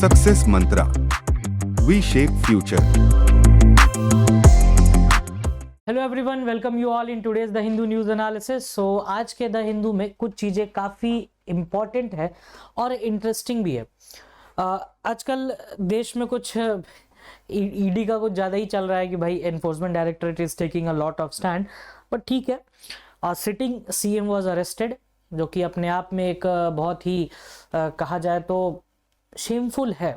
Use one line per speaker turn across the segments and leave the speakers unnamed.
Success mantra, we shape future.
Hello everyone, welcome you all in today's the Hindu news analysis. So आज के the Hindu में कुछ चीज़ें काफ़ी इम्पॉर्टेंट है और इंटरेस्टिंग भी है। आजकल देश में कुछ ईडी का कुछ ज़्यादा ही चल रहा है कि भाई enforcement directorate is taking a lot of stand, but ठीक है। सिटिंग सीएम वाज अरेस्टेड, जो कि अपने आप में एक बहुत ही कहा जाए तो शेमफुल है।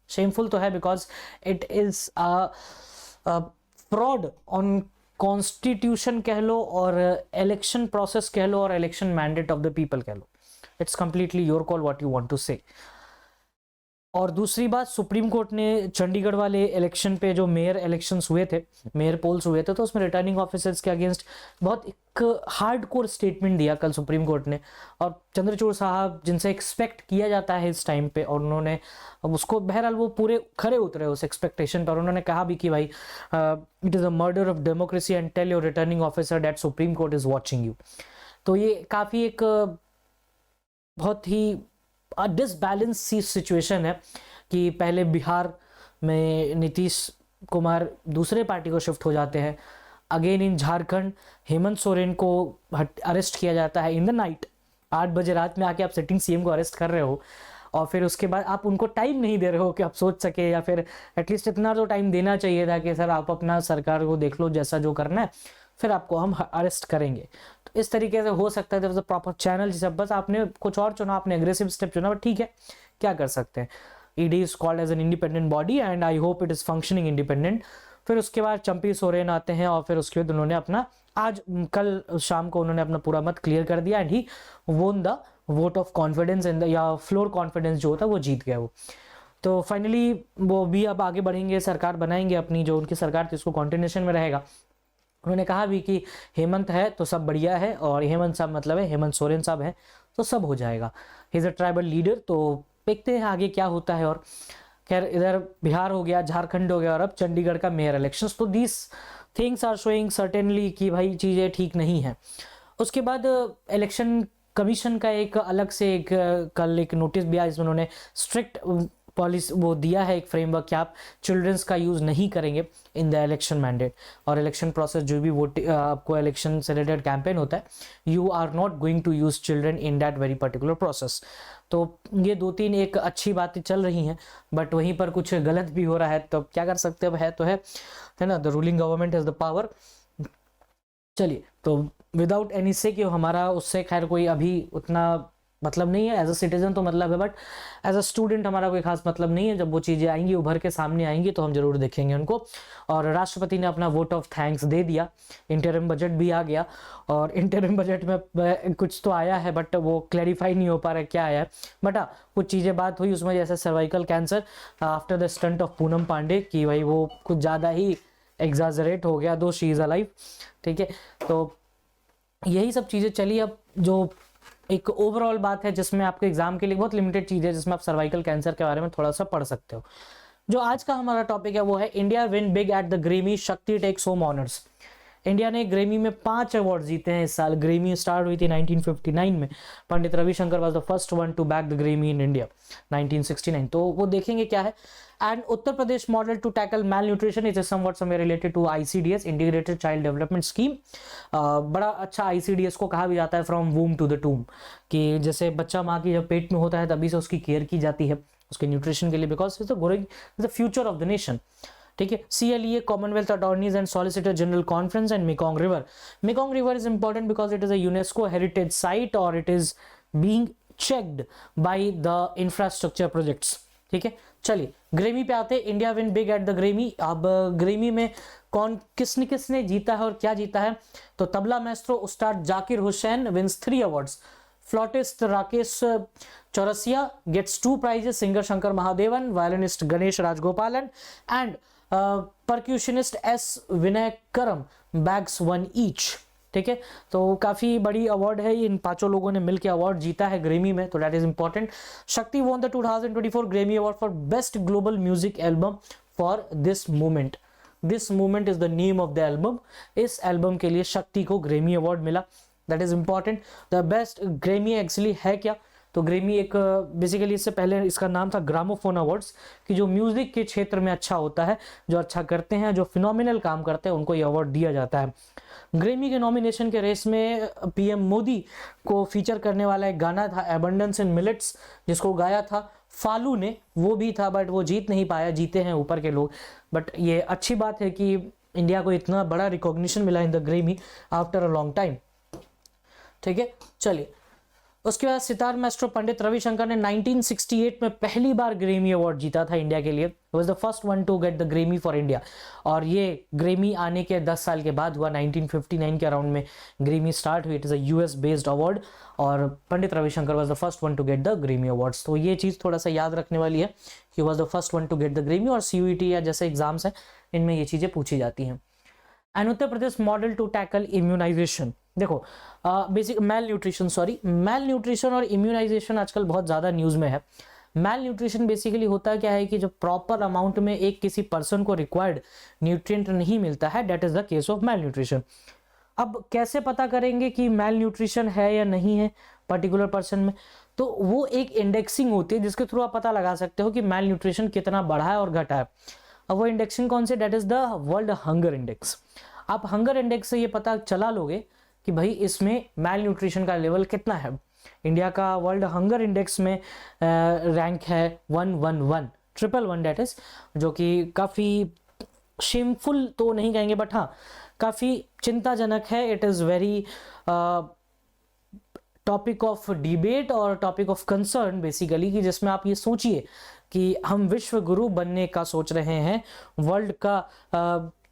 शेमफुल तो है because it is fraud on constitution कह लो और इलेक्शन प्रोसेस कह लो और election mandate of the people कह लो। It's completely your call what you want to say. और दूसरी बात, सुप्रीम कोर्ट ने चंडीगढ़ वाले इलेक्शन पे जो मेयर इलेक्शंस हुए थे, मेयर पोल्स हुए थे, तो उसमें रिटर्निंग ऑफिसर्स के अगेंस्ट बहुत एक हार्डकोर स्टेटमेंट दिया कल सुप्रीम कोर्ट ने। और चंद्रचूड़ साहब, जिनसे एक्सपेक्ट किया जाता है इस टाइम पे, और उन्होंने उसको बहरहाल वो पूरे खरे उतरे उस एक्सपेक्टेशन पर। उन्होंने कहा भी कि भाई it is a murder of democracy and tell your returning officer that supreme court is watching you. तो ये काफ़ी एक बहुत ही डिसबैलेंस सी सिचुएशन है कि पहले बिहार में नीतीश कुमार दूसरे पार्टी को शिफ्ट हो जाते हैं, अगेन इन झारखंड हेमंत सोरेन को अरेस्ट किया जाता है इन द नाइट। 8 बजे रात में आके आप सिटिंग सीएम को अरेस्ट कर रहे हो, और फिर उसके बाद आप उनको टाइम नहीं दे रहे हो कि आप सोच सके, या फिर एटलीस्ट इतना तो टाइम देना चाहिए था कि सर आप अपना सरकार को देख लो, जैसा जो करना है, फिर आपको हम अरेस्ट करेंगे। तो इस तरीके से हो सकता है प्रॉपर चैनल, जैसे बस आपने कुछ और चुना, आपने एग्रेसिव स्टेप चुना, बट ठीक है, क्या कर सकते हैं। ED is called as an independent body and I hope it is functioning independent. फिर उसके बाद चंपी सोरेन आते हैं, और फिर उसके बाद उन्होंने अपना कल शाम को उन्होंने अपना पूरा मत क्लियर कर दिया and he won the vote of confidence in the, या फ्लोर कॉन्फिडेंस जो होता है वो जीत गया वो। तो फाइनली वो भी अब आगे बढ़ेंगे, सरकार बनाएंगे अपनी, जो उनकी सरकार थी उसको कॉन्टिन्यूशन में रहेगा। उन्होंने कहा भी कि हेमंत है तो सब बढ़िया है, और हेमंत साहब मतलब है हेमंत सोरेन साहब है तो सब हो जाएगा। He is a tribal leader. तो देखते हैं आगे क्या होता है। और खैर, इधर बिहार हो गया, झारखंड हो गया, और अब चंडीगढ़ का मेयर इलेक्शंस। तो these things are showing certainly कि भाई चीज़ें ठीक नहीं हैं। उसके बाद इलेक्शन कमीशन का एक अलग से एक कल एक नोटिस भी आया, जिसमें उन्होंने स्ट्रिक्ट पॉलिसी वो दिया है, एक फ्रेमवर्क कि आप चिल्ड्रंस का यूज़ नहीं करेंगे इन द इलेक्शन मैंडेट और इलेक्शन प्रोसेस। जो भी वोट आपको इलेक्शन से रिलेटेड कैंपेन होता है, you are not going to use children in that very particular process. तो ये 2-3 एक अच्छी बातें चल रही हैं, बट वहीं पर कुछ गलत भी हो रहा है, तो क्या कर सकते हैं, अब है तो है ना। The ruling government has the power. चलिए, तो विदाउट एनी से कि हमारा उससे खैर कोई अभी उतना मतलब नहीं है, एज अ सिटीजन तो मतलब है, बट एज अ स्टूडेंट हमारा कोई खास मतलब नहीं है। जब वो चीज़ें आएंगी, उभर के सामने आएंगी, तो हम जरूर देखेंगे उनको। और राष्ट्रपति ने अपना वोट ऑफ थैंक्स दे दिया, इंटरिम बजट भी आ गया, और इंटरिम बजट में कुछ तो आया है, बट वो क्लैरिफाई नहीं हो पा रहा है क्या आया है। बट हाँ, कुछ चीज़ें बात हुई उसमें, जैसे cervical cancer after the stunt of Poonam Pandey, कि भाई वो कुछ ज़्यादा ही एग्जाजरेट हो गया, दो शी इज़ अलाइव। ठीक है, तो यही सब चीज़ें चली। अब जो एक ओवरऑल बात है, जिसमें आपके एग्जाम के लिए बहुत लिमिटेड चीज़ है, जिसमें आप सर्वाइकल कैंसर के बारे में थोड़ा सा पढ़ सकते हो। जो आज का हमारा टॉपिक है वो है India win big at the Grammy, शक्ति टेक्स होम ऑनर्स। इंडिया ने ग्रेमी में 5 अवार्ड जीते हैं इस साल। ग्रेमी स्टार्ट हुई थी 1959 में। Pandit Ravi Shankar was the first one to back the Grammy in India 1969। तो वो देखेंगे क्या है। And Uttar Pradesh model to tackle malnutrition is somewhat somewhere related to ICDS, integrated child development scheme. बड़ा अच्छा ICDS को कहा भी जाता है, from womb to the tomb, कि जैसे बच्चा माँ की जब पेट में होता है तभी से उसकी केयर की जाती है उसके न्यूट्रिशन के लिए, because it's the future of the nation. ठीक है, CLEA commonwealth attorneys and solicitor general conference and Mekong river. Mekong river is important because it is a UNESCO heritage site और it is being checked by the infrastructure projects. ठीक है, चलिए Grammy पे आते हैं। India win big at the Grammy. अब Grammy में कौन किसने किसने जीता है और क्या जीता है। तो tabla maestro Ustad Zakir Hussain wins 3 awards. Flautist Rakesh Chaurasia gets 2 prizes. Singer Shankar Mahadevan, violinist Ganesh Rajgopalan and percussionist S Vinayakaram bags 1 each. ठीक है, तो काफी बड़ी अवार्ड है, इन 5 लोगों ने मिलकर अवार्ड जीता है ग्रेमी में, तो दैट इज इंपॉर्टेंट। शक्ति won the 2024 Grammy award for best global music album for this movement. This movement is the name of the album. इस एल्बम के लिए शक्ति को ग्रेमी अवार्ड मिला, that is important. The best Grammy actually है क्या, तो ग्रेमी एक बेसिकली इससे पहले इसका नाम था ग्रामोफोन अवार्ड्स, कि जो म्यूजिक के क्षेत्र में अच्छा होता है, जो अच्छा करते हैं, जो फिनोमिनल काम करते हैं, उनको ये अवार्ड दिया जाता है। ग्रेमी के नॉमिनेशन के रेस में पीएम मोदी को फीचर करने वाला एक गाना था एबंडेंस इन मिलेट्स, जिसको गाया था फालू ने, वो भी था, बट वो जीत नहीं पाया, जीते हैं ऊपर के लोग। बट ये अच्छी बात है कि इंडिया को इतना बड़ा रिकॉग्निशन मिला in the Grammy after a long time. ठीक है, चलिए उसके बाद सितार मास्टर पंडित रविशंकर ने 1968 में पहली बार ग्रेमी अवार्ड जीता था इंडिया के लिए। Was the first one to get the Grammy for India, और ये ग्रेमी आने के 10 साल के बाद हुआ। 1959 के अराउंड में ग्रेमी स्टार्ट हुई। It is a US based award, और Pandit Ravi Shankar was the first one to get the Grammy awards. तो ये चीज़ थोड़ा सा याद रखने वाली है कि was the first one to get the Grammy. और सीयूईटी या जैसे एग्जाम्स हैं इनमें ये चीज़ें पूछी जाती हैं। And Uttar Pradesh model to tackle immunisation. देखो बेसिक मेल न्यूट्रिशन और इम्यूनाइजेशन आजकल बहुत ज़्यादा न्यूज़ में है। मेल न्यूट्रिशन बेसिकली होता क्या है कि जब प्रॉपर अमाउंट में एक किसी पर्सन को रिक्वायर्ड न्यूट्रिएंट नहीं मिलता है, that is the case of male nutrition. अब कैसे पता करेंगे कि मेल न्यूट्रिशन है या नहीं है पर्टिकुलर पर्सन में? तो वो एक इंडेक्सिंग होती है जिसके थ्रू आप पता लगा सकते हो कि मेल न्यूट्रिशन कितना बढ़ा है और घटा है। अब वो इंडेक्सिंग कौन से? That is the world hunger index. आप हंगर इंडेक्स से ये पता चला लोगे कि भाई इसमें मेल न्यूट्रिशन का लेवल कितना है। इंडिया का वर्ल्ड हंगर इंडेक्स में रैंक है 111 दैट इज, जो कि काफ़ी शेमफुल तो नहीं कहेंगे बट हाँ काफ़ी चिंताजनक है। It is very topic of debate और टॉपिक ऑफ कंसर्न बेसिकली, कि जिसमें आप ये सोचिए कि हम विश्व गुरु बनने का सोच रहे हैं, वर्ल्ड का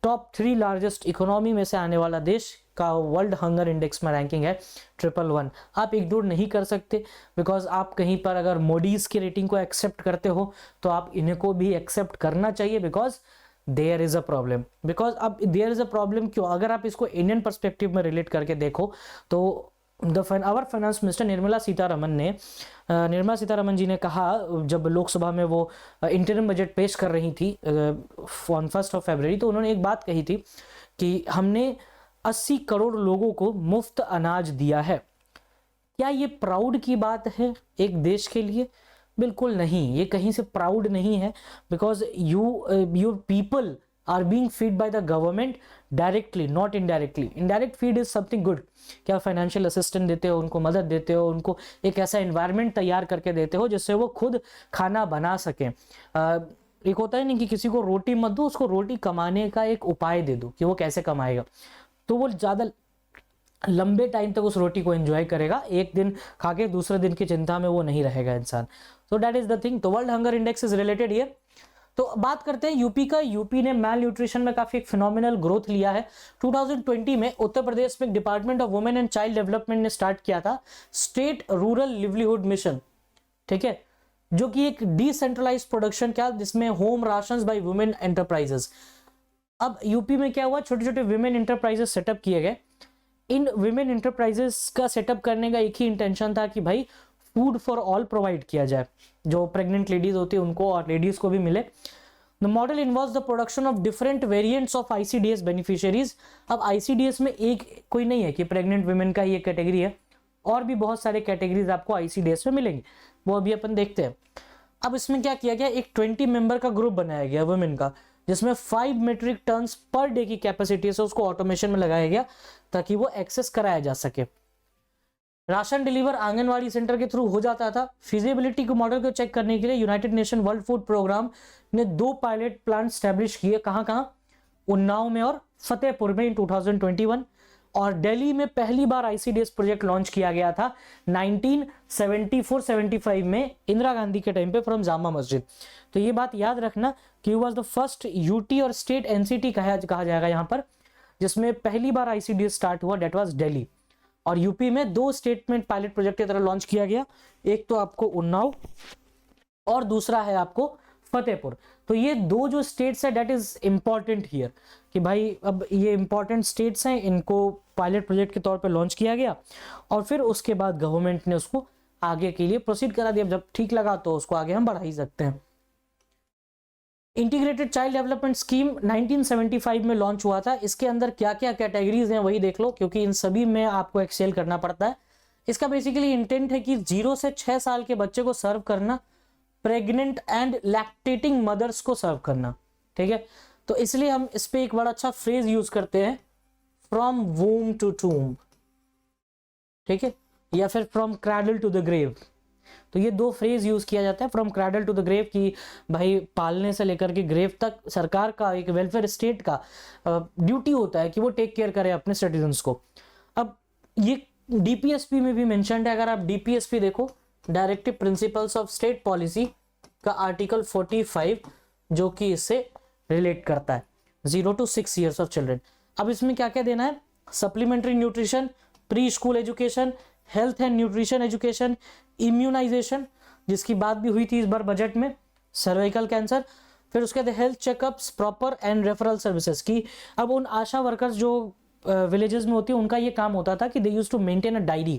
टॉप 3 लार्जेस्ट इकोनॉमी में से आने वाला देश का वर्ल्ड हंगर इंडेक्स में रैंकिंग है 111। आप इग्नोर नहीं कर सकते, बिकॉज आप कहीं पर अगर मोडीज की रेटिंग को एक्सेप्ट करते हो तो आप इन्हें को भी एक्सेप्ट करना चाहिए, because there is a problem. Because अब देयर इज अ प्रॉब्लम क्यों? अगर आप इसको इंडियन पर्सपेक्टिव में रिलेट करके देखो तो our finance minister Nirmala Sitharaman ji ने कहा जब लोकसभा में वो इंटरिम बजट पेश कर रही थी ऑन 1 फरवरी, तो उन्होंने एक बात कही थी कि हमने 80 करोड़ लोगों को मुफ्त अनाज दिया है। क्या ये प्राउड की बात है एक देश के लिए? बिल्कुल नहीं, ये कहीं से प्राउड नहीं है, because your people are being feed by the government directly, not indirectly. Indirect feed is something good. क्या फाइनेंशियल असिस्टेंस देते हो, उनको मदद देते हो, उनको एक ऐसा एनवायरनमेंट तैयार करके देते हो जिससे वो खुद खाना बना सकें। एक होता है नहीं कि किसी को रोटी मत दो, उसको रोटी कमाने का एक उपाय दे दो कि वो कैसे कमाएगा, तो वो ज़्यादा लंबे टाइम तक उस रोटी को एंजॉय करेगा। एक दिन खा के दूसरे दिन की चिंता में वो नहीं रहेगा इंसान। तो दैट इज द थिंग। तो world hunger index is related here. तो बात करते हैं यूपी का। यूपी ने मेल न्यूट्रिशन में काफी एक फिनोमिनल ग्रोथ लिया है। 2020 में उत्तर प्रदेश में department of women and child development ने स्टार्ट किया था स्टेट रूरल लिवलीहुड मिशन, ठीक है, जो कि एक डिसेंट्रलाइज्ड प्रोडक्शन क्या, जिसमें home rations by women enterprises. अब यूपी में क्या हुआ, छोटे छोटे वुमेन एंटरप्राइजेस सेटअप किए गए। इन वुमेन एंटरप्राइजेस का सेटअप करने का एक ही इंटेंशन था कि भाई फूड फॉर ऑल प्रोवाइड किया जाए, जो प्रेग्नेंट लेडीज होती है उनको और लेडीज को भी मिले। The model involves the production of different variants of ICDS beneficiaries. अब आईसीडीएस में एक कोई नहीं है कि प्रेग्नेंट वुमेन का ही एक कैटेगरी है, और भी बहुत सारे कैटेगरीज आपको आईसीडीएस में मिलेंगे, वो अभी अपन देखते हैं। अब इसमें क्या किया गया, एक 20 मेंबर का ग्रुप बनाया गया वुमेन का, जिसमें 5 मेट्रिक टन्स पर डे की कैपेसिटी से उसको ऑटोमेशन में लगाया गया ताकि वो एक्सेस कराया जा सके। राशन डिलीवर आंगनवाड़ी सेंटर के थ्रू हो जाता था। फिजिबिलिटी के मॉडल को चेक करने के लिए United Nation World Food Programme ने 2 पायलट प्लांट स्टैब्लिश किए। कहां? उन्नाव में और फतेहपुर में इन 2021। और दिल्ली में पहली बार आईसीडीएस प्रोजेक्ट लॉन्च किया गया था 1974-75 में इंदिरा गांधी के टाइम पे फ्रॉम जामा मस्जिद। तो ये बात याद रखना कि वाज द फर्स्ट यूटी और स्टेट एनसीटी कहा जाएगा यहाँ पर, जिसमें पहली बार आईसीडीएस स्टार्ट हुआ, डेट वाज दिल्ली। और यूपी में 2 स्टेटमेंट पायलट प्रोजेक्ट की तरह लॉन्च किया गया, एक तो आपको उन्नाव और दूसरा है आपको फतेहपुर। तो ये 2 जो स्टेट्स है दैट इज इंपॉर्टेंट हियर कि भाई अब ये इंपॉर्टेंट स्टेट्स हैं, इनको पायलट प्रोजेक्ट के तौर पे लॉन्च किया गया और फिर उसके बाद गवर्नमेंट ने उसको आगे के लिए प्रोसीड करा दिया। जब ठीक लगा तो उसको आगे हम बढ़ा ही सकते हैं। इंटीग्रेटेड चाइल्ड डेवलपमेंट स्कीम 1975 में लॉन्च हुआ था। इसके अंदर क्या क्या कैटेगरीज हैं वही देख लो, क्योंकि इन सभी में आपको एक्सेल करना पड़ता है। इसका बेसिकली इंटेंट है कि 0 से 6 साल के बच्चे को सर्व करना, प्रेग्नेंट एंड लैक्टेटिंग मदर्स को सर्व करना, ठीक है। तो इसलिए हम इस पे एक बड़ा अच्छा फ्रेज यूज करते हैं, फ्रॉम वूम टू टूम, ठीक है, या फिर from cradle to the grave. तो ये दो फ्रेज यूज किया जाता है, from cradle to the grave, कि भाई पालने से लेकर के ग्रेव तक सरकार का, एक वेलफेयर स्टेट का ड्यूटी होता है कि वो टेक केयर करे अपने सिटीजन्स को। अब ये डीपीएसपी में भी मेंशन्ड है, अगर आप डीपीएसपी देखो, directive principles of state policy का आर्टिकल 45 जो कि इससे रिलेट करता है, 0 to 6 years ऑफ चिल्ड्रन। अब इसमें क्या क्या देना है, supplementary nutrition, pre school education, health and nutrition education, immunisation जिसकी बात भी हुई थी इस बार बजट में, सर्वाइकल कैंसर, फिर उसके बाद health checkups proper and referral services की। अब उन आशा वर्कर्स जो विलेजेस में होती है, उनका ये काम होता था कि they used to maintain a diary,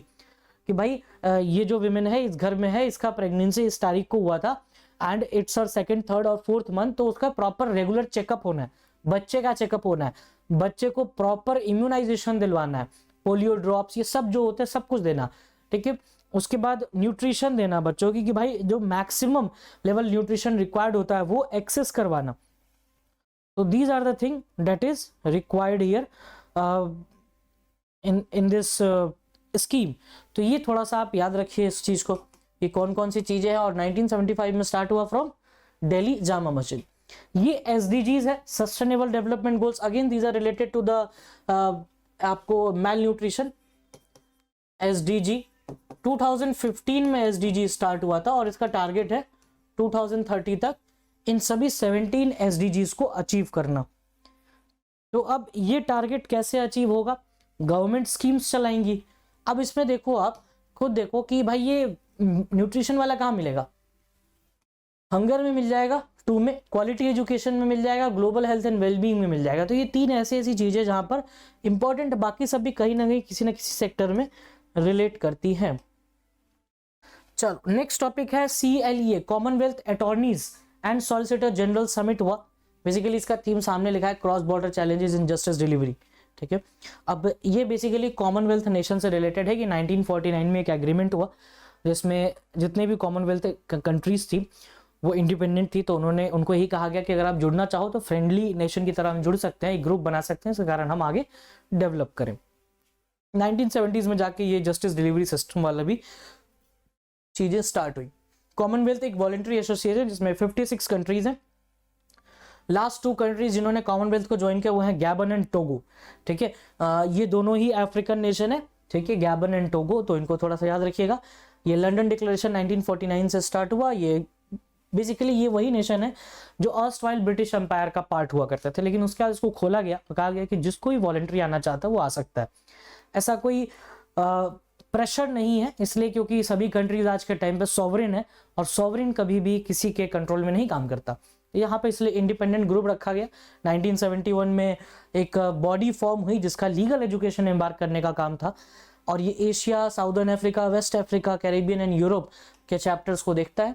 कि भाई ये जो विमेन है इस घर में है, इसका प्रेगनेंसी इस तारीख को हुआ था and it's her 2nd, 3rd और 4th मंथ, तो उसका प्रॉपर रेगुलर चेकअप होना है, बच्चे का चेकअप होना है, बच्चे को प्रॉपर इम्यूनाइजेशन दिलवाना है, पोलियो ड्रॉप्स, ये सब जो होते हैं सब कुछ देना, ठीक है। उसके बाद न्यूट्रिशन देना बच्चों की, कि भाई जो मैक्सिमम लेवल न्यूट्रिशन रिक्वायर्ड होता है वो एक्सेस करवाना। तो these are the thing that is required here in this scheme. तो ये थोड़ा सा आप याद रखिए इस चीज को कि कौन कौन सी चीजें हैं। और 1975 में स्टार्ट हुआ फ्रॉम दिल्ली जामा मस्जिद। ये SDGs है, sustainable development goals, again these are related to the आपको मेल न्यूट्रिशन। SDG 2015 में SDG स्टार्ट हुआ था और इसका टारगेट है 2030 तक इन सभी 17 SDGs को अचीव करना। तो अब ये टारगेट कैसे अचीव होगा, गवर्नमेंट स्कीम्स चलाएंगी। अब इसमें देखो, आप खुद देखो कि भाई ये न्यूट्रिशन वाला कहाँ मिलेगा, हंगर में मिल जाएगा, 2 में क्वालिटी एजुकेशन में मिल जाएगा, ग्लोबल हेल्थ एंड वेलबींग में मिल जाएगा। तो ये 3 ऐसी चीजें जहां पर इंपॉर्टेंट, बाकी सब भी कहीं ना कहीं किसी न किसी सेक्टर में रिलेट करती हैं। चलो नेक्स्ट टॉपिक है CLEA, commonwealth attorneys and solicitor general summit हुआ। बेसिकली इसका थीम सामने लिखा है, cross border challenges in justice delivery, ठीक है। अब ये बेसिकली कॉमनवेल्थ नेशन से रिलेटेड है कि 1949 में एक एग्रीमेंट हुआ जिसमें जितने भी कॉमनवेल्थ कंट्रीज थी वो इंडिपेंडेंट थी, तो उनको ही कहा गया कि अगर आप जुड़ना चाहो तो फ्रेंडली नेशन की तरह हम जुड़ सकते हैं, एक ग्रुप बना सकते हैं, इसके कारण हम आगे डेवलप करें। 1970s में जाके ये जस्टिस डिलीवरी सिस्टम वाला भी चीजें स्टार्ट हुई। कॉमनवेल्थ एक वॉलंटरी एसोसिएशन जिसमें 56 कंट्रीज हैं। लास्ट 2 कंट्रीज जिन्होंने कॉमनवेल्थ को ज्वाइन किया वो हैं गैबन एंड टोगो, ठीक है। ये दोनों ही अफ्रीकन नेशन है, ठीक है, गैबन एंड टोगो, तो इनको थोड़ा सा याद रखिएगा। ये लंदन डिक्लेरेशन 1949 से स्टार्ट हुआ। ये बेसिकली ये वही नेशन है जो अर्स्टवाइल ब्रिटिश एम्पायर का पार्ट हुआ करते थे, लेकिन उसके बाद इसको खोला गया, तो कहा गया कि जिसको भी वॉलंटरी आना चाहता है वो आ सकता है। ऐसा कोई प्रेशर नहीं है, इसलिए क्योंकि सभी कंट्रीज आज के टाइम पे सॉवरेन है और सॉवरेन कभी भी किसी के कंट्रोल में नहीं काम करता। यहाँ पे इसलिए इंडिपेंडेंट ग्रुप रखा गया। 1971 में एक बॉडी फॉर्म हुई जिसका लीगल एजुकेशन एम्बार्क करने का काम था, और ये Asia, southern Africa, west Africa, Caribbean and Europe के चैप्टर्स को देखता है।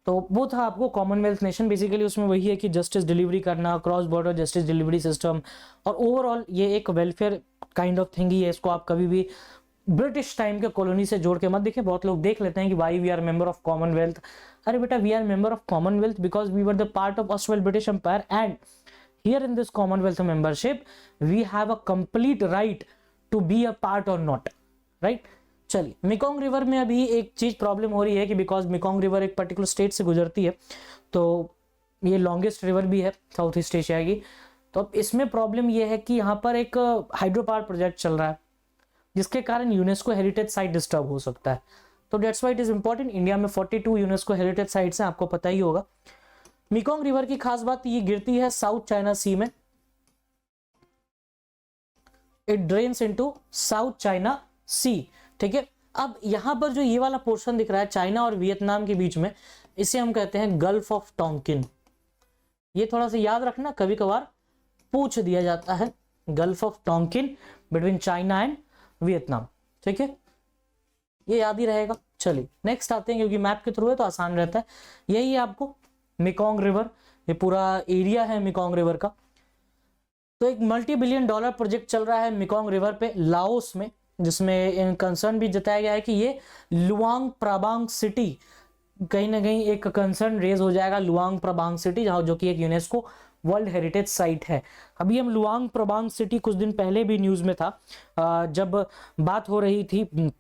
तो वो था आपको कॉमनवेल्थ नेशन। बेसिकली उसमें वही है कि जस्टिस डिलीवरी करना, cross border justice delivery system, और ओवरऑल ये एक welfare kind of thing he है। इसको आप कभी भी ब्रिटिश टाइम के कॉलोनी से जोड़ के मत देखिए। बहुत लोग देख लेते हैं कि why we are member of Commonwealth. अरे बेटा, we are member of Commonwealth because we were the part of erstwhile British empire, and here in this Commonwealth membership we have a complete right to be a part or not, right. चलिए, Mekong river में अभी एक चीज problem हो रही है कि बिकॉज मेकोंग रिवर एक पर्टिकुलर स्टेट से गुजरती है, तो ये लॉन्गेस्ट रिवर भी है साउथ ईस्ट एशिया की। तो अब इसमें प्रॉब्लम ये है कि यहाँ पर एक हाइड्रो पावर प्रोजेक्ट चल रहा है जिसके कारण यूनेस्को हेरिटेज साइट डिस्टर्ब हो सकता है। तो that's why it is important. India में 42 यूनेस्को हेरिटेज साइट्स हैं, आपको पता ही होगा। मेकोंग रिवर की खास बात ये गिरती है साउथ चाइना सी में, it drains into South China Sea, ठीक है। अब यहां पर जो ये वाला पोर्शन दिख रहा है चाइना और वियतनाम के बीच में, इसे हम कहते हैं गल्फ ऑफ टोंकिन। ये थोड़ा सा याद रखना, कभी कभार पूछ दिया जाता है, gulf of Tonkin between China and Vietnam, ठीक है, ये याद ही रहेगा। चलिए नेक्स्ट आते हैं, क्योंकि मैप के थ्रू है तो आसान रहता है। यही है आपको मेकोंग रिवर, ये पूरा एरिया है मेकोंग रिवर का। तो एक $multi-billion प्रोजेक्ट चल रहा है मेकोंग रिवर पे लाओस में, जिसमें कंसर्न भी जताया गया है कि ये लुआंग प्राबांग सिटी, कहीं ना कहीं एक कंसर्न रेज हो जाएगा लुआंग प्राबांग सिटी, जहाँ जो कि एक यूनेस्को वर्ल्ड हेरिटेज साइट है। अभी हम लुआंग प्राबांग सिटी कुछ दिन पहले भी न्यूज़ में था, जब बात हो रही थी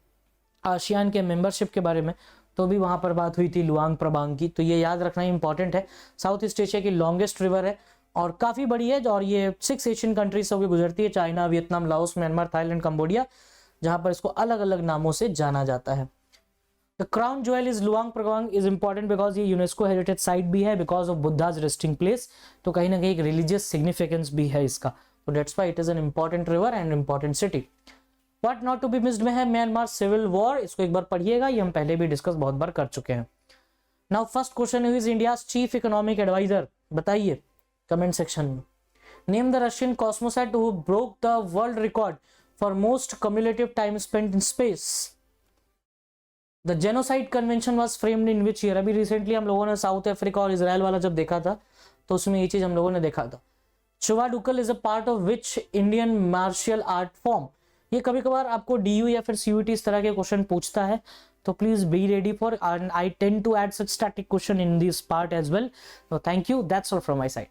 आसियान के मेंबरशिप के बारे में, तो भी वहाँ पर बात हुई थी लुआंग प्राबांग की। तो ये याद रखना इंपॉर्टेंट है। साउथ ईस्ट एशिया की लॉन्गेस्ट रिवर है और काफ़ी बड़ी है, और ये 6 एशियन कंट्रीज से होकर गुजरती है, China, Vietnam, Laos, Myanmar, Thailand, Cambodia, जहाँ पर इसको अलग अलग नामों से जाना जाता है। The crown jewel is Luang Prabang is important because ये यूनेस्को हेरिटेज साइट भी है, because of Buddha's resting place, तो कहीं ना कहीं एक रिलीजियस सिग्निफिकेंस भी है इसका, तो that's why it is an important river and important city. What not to be missed में है म्यांमार सिविल वॉर, इसको एक बार पढ़िएगा, ये हम पहले भी डिस्कस बहुत बार कर चुके हैं। Now first question is India chief economic adviser, बताइए कमेंट सेक्शन में। Name the Russian cosmonaut who broke the world record for most cumulative time spent in space. The genocide convention was framed in which year, अभी recently हम लोगों ने south Africa और Israel वाला जब देखा था तो उसमें ये चीज हम लोगों ने देखा था। Chuvadukal is a part of which Indian martial art form, ये कभी कभार आपको डीयू या फिर सीयूटी इस तरह के क्वेश्चन पूछता है, तो please be ready for, and I tend to add such static question in this part as well. तो thank you, that's all from my side.